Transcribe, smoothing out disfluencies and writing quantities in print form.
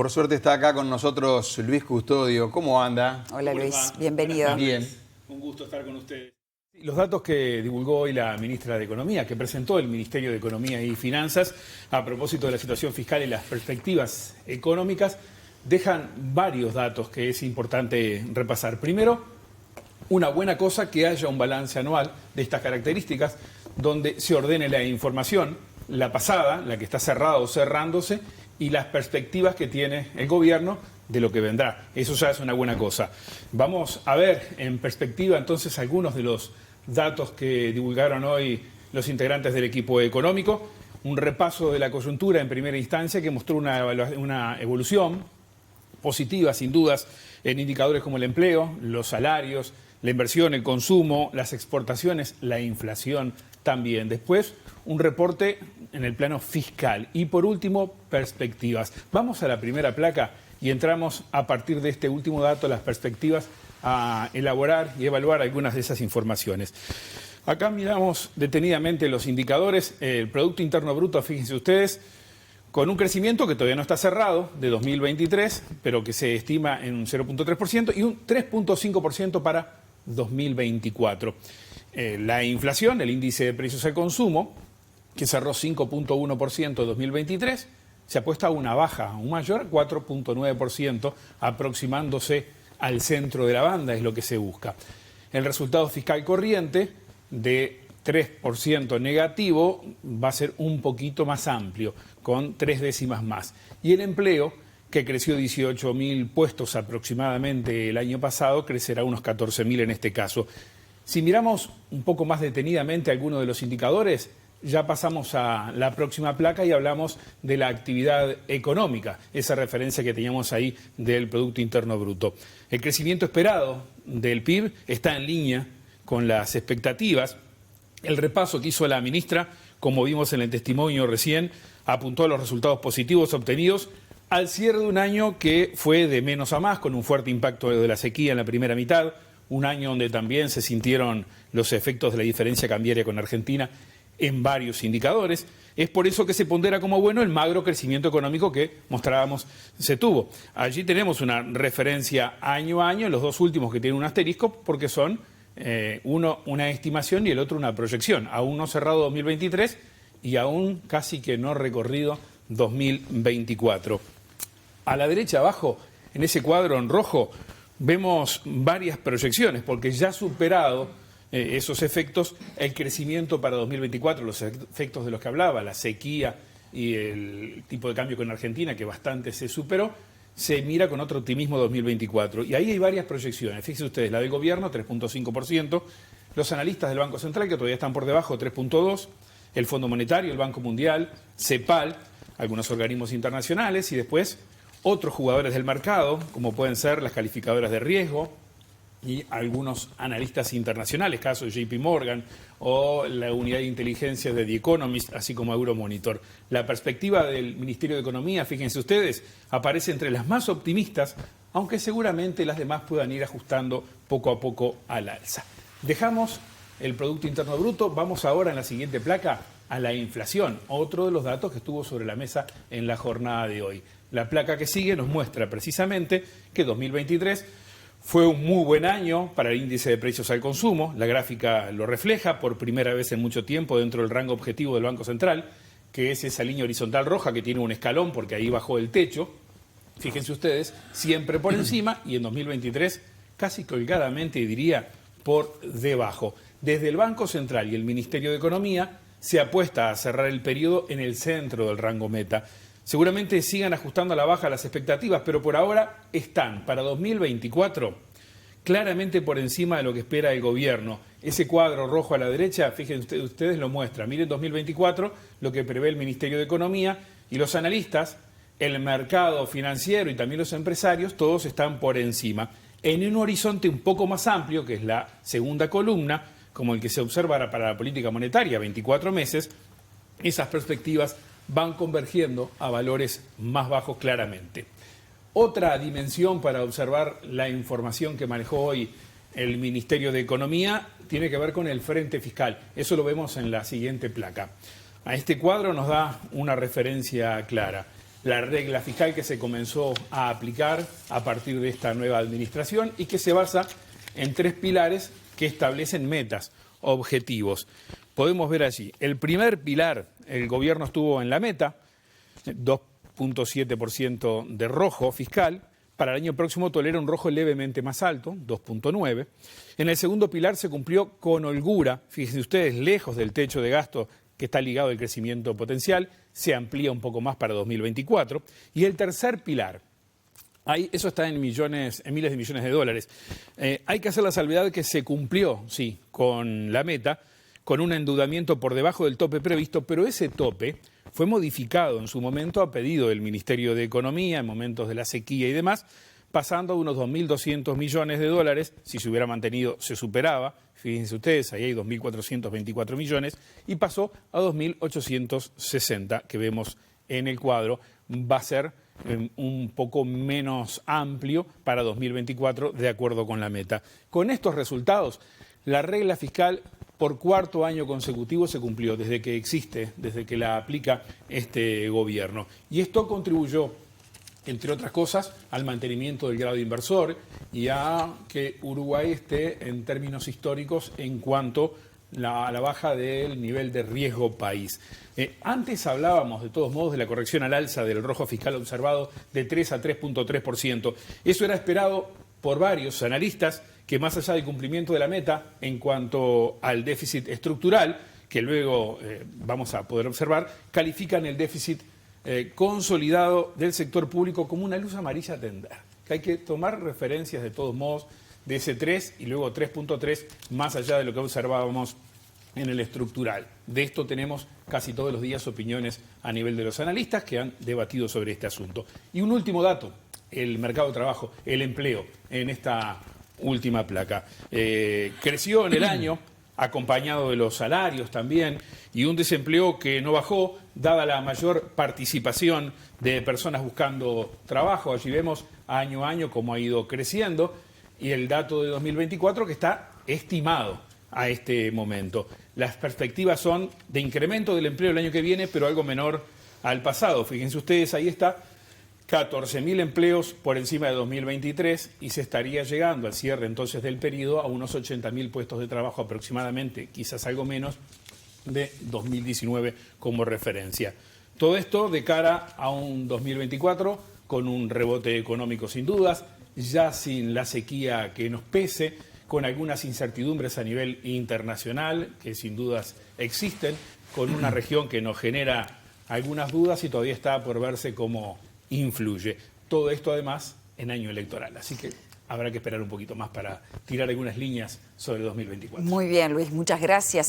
Por suerte está acá con nosotros Luis Custodio. ¿Cómo anda? Hola Luis, bienvenido. Bien. Un gusto estar con ustedes. Los datos que divulgó hoy la ministra de Economía, que presentó el Ministerio de Economía y Finanzas a propósito de la situación fiscal y las perspectivas económicas, dejan varios datos que es importante repasar. Primero, una buena cosa que haya un balance anual de estas características, donde se ordene la información, la pasada, la que está cerrada o cerrándose, y las perspectivas que tiene el gobierno de lo que vendrá. Eso ya es una buena cosa. Vamos a ver en perspectiva entonces algunos de los datos que divulgaron hoy los integrantes del equipo económico. Un repaso de la coyuntura en primera instancia que mostró una evolución positiva, sin dudas, en indicadores como el empleo, los salarios, la inversión, el consumo, las exportaciones, la inflación también. Después, un reporte en el plano fiscal. Y por último, perspectivas. Vamos a la primera placa y entramos a partir de este último dato, las perspectivas, a elaborar y evaluar algunas de esas informaciones. Acá miramos detenidamente los indicadores. El Producto Interno Bruto, fíjense ustedes, con un crecimiento que todavía no está cerrado, de 2023, pero que se estima en un 0.3% y un 3.5% para 2024. La inflación, el índice de precios al consumo, que cerró 5.1% en 2023, se apuesta a una baja, aún mayor, 4.9%, aproximándose al centro de la banda, es lo que se busca. El resultado fiscal corriente de 3% negativo va a ser un poquito más amplio, con 3 décimas más. Y el empleo, que creció 18.000 puestos aproximadamente el año pasado, crecerá unos 14.000 en este caso. Si miramos un poco más detenidamente algunos de los indicadores, ya pasamos a la próxima placa y hablamos de la actividad económica, esa referencia que teníamos ahí del Producto Interno Bruto. El crecimiento esperado del PIB está en línea con las expectativas. El repaso que hizo la ministra, como vimos en el testimonio recién, apuntó a los resultados positivos obtenidos al cierre de un año que fue de menos a más, con un fuerte impacto de la sequía en la primera mitad, un año donde también se sintieron los efectos de la diferencia cambiaria con Argentina en varios indicadores. Es por eso que se pondera como bueno el magro crecimiento económico que mostrábamos se tuvo. Allí tenemos una referencia año a año, los dos últimos que tienen un asterisco, porque son uno una estimación y el otro una proyección. Aún no cerrado 2023 y aún casi que no recorrido 2024. A la derecha abajo, en ese cuadro en rojo, vemos varias proyecciones, porque ya ha superado esos efectos, el crecimiento para 2024, los efectos de los que hablaba, la sequía y el tipo de cambio con Argentina, que bastante se superó, se mira con otro optimismo 2024. Y ahí hay varias proyecciones. Fíjense ustedes, la del gobierno, 3.5%, los analistas del Banco Central, que todavía están por debajo, 3.2%, el Fondo Monetario, el Banco Mundial, CEPAL, algunos organismos internacionales y después otros jugadores del mercado, como pueden ser las calificadoras de riesgo y algunos analistas internacionales, caso de JP Morgan o la unidad de inteligencia de The Economist, así como Euromonitor. La perspectiva del Ministerio de Economía, fíjense ustedes, aparece entre las más optimistas, aunque seguramente las demás puedan ir ajustando poco a poco al alza. Dejamos el Producto Interno Bruto, vamos ahora en la siguiente placa a la inflación, otro de los datos que estuvo sobre la mesa en la jornada de hoy. La placa que sigue nos muestra precisamente que 2023 fue un muy buen año para el índice de precios al consumo. La gráfica lo refleja por primera vez en mucho tiempo dentro del rango objetivo del Banco Central, que es esa línea horizontal roja que tiene un escalón porque ahí bajó el techo. Fíjense ustedes, siempre por encima y en 2023 casi colgadamente, diría, por debajo. Desde el Banco Central y el Ministerio de Economía se apuesta a cerrar el periodo en el centro del rango meta. Seguramente sigan ajustando a la baja las expectativas, pero por ahora están para 2024 claramente por encima de lo que espera el gobierno. Ese cuadro rojo a la derecha, fíjense ustedes, lo muestra. Miren 2024, lo que prevé el Ministerio de Economía y los analistas, el mercado financiero y también los empresarios, todos están por encima. En un horizonte un poco más amplio, que es la segunda columna, como el que se observa para la política monetaria, 24 meses, esas perspectivas van convergiendo a valores más bajos claramente. Otra dimensión para observar la información que manejó hoy el Ministerio de Economía tiene que ver con el frente fiscal. Eso lo vemos en la siguiente placa. A este cuadro nos da una referencia clara. la regla fiscal que se comenzó a aplicar a partir de esta nueva administración y que se basa en 3 pilares que establecen metas, objetivos. Podemos ver allí, el primer pilar, el gobierno estuvo en la meta, 2,7% de rojo fiscal. Para el año próximo tolera un rojo levemente más alto, 2,9. En el segundo pilar se cumplió con holgura, fíjense ustedes, lejos del techo de gasto que está ligado al crecimiento potencial, se amplía un poco más para 2024. Y el tercer pilar, eso está en miles de millones de dólares. Hay que hacer la salvedad que se cumplió, sí, con la meta, con un endeudamiento por debajo del tope previsto, pero ese tope fue modificado en su momento a pedido del Ministerio de Economía en momentos de la sequía y demás, pasando de unos 2.200 millones de dólares, si se hubiera mantenido se superaba, fíjense ustedes, ahí hay 2.424 millones, y pasó a 2.860 que vemos en el cuadro. Va a ser un poco menos amplio para 2024 de acuerdo con la meta. Con estos resultados, la regla fiscal por 4º año consecutivo se cumplió desde que existe, desde que la aplica este gobierno. Y esto contribuyó, entre otras cosas, al mantenimiento del grado inversor y a que Uruguay esté en términos históricos en cuanto a la baja del nivel de riesgo país. Antes hablábamos, de todos modos, de la corrección al alza del rojo fiscal observado de 3 a 3,3%. Eso era esperado por varios analistas que, más allá del cumplimiento de la meta en cuanto al déficit estructural, que luego vamos a poder observar, califican el déficit consolidado del sector público como una luz amarilla a tender. Que hay que tomar referencias de todos modos de ese 3 y luego 3,3 más allá de lo que observábamos en el estructural. De esto tenemos casi todos los días opiniones a nivel de los analistas que han debatido sobre este asunto. Y un último dato, el mercado de trabajo, el empleo en esta última placa. Creció en el año, acompañado de los salarios también, y un desempleo que no bajó, dada la mayor participación de personas buscando trabajo. Allí vemos año a año cómo ha ido creciendo, y el dato de 2024 que está estimado a este momento. Las perspectivas son de incremento del empleo el año que viene, pero algo menor al pasado. Fíjense ustedes, ahí está, 14.000 empleos por encima de 2023 y se estaría llegando al cierre entonces del periodo a unos 80.000 puestos de trabajo aproximadamente, quizás algo menos, de 2019 como referencia. Todo esto de cara a un 2024 con un rebote económico sin dudas, ya sin la sequía que nos pese, con algunas incertidumbres a nivel internacional que sin dudas existen, con una región que nos genera algunas dudas y todavía está por verse cómo influye. Todo esto además en año electoral, así que habrá que esperar un poquito más para tirar algunas líneas sobre 2024. Muy bien, Luis, muchas gracias.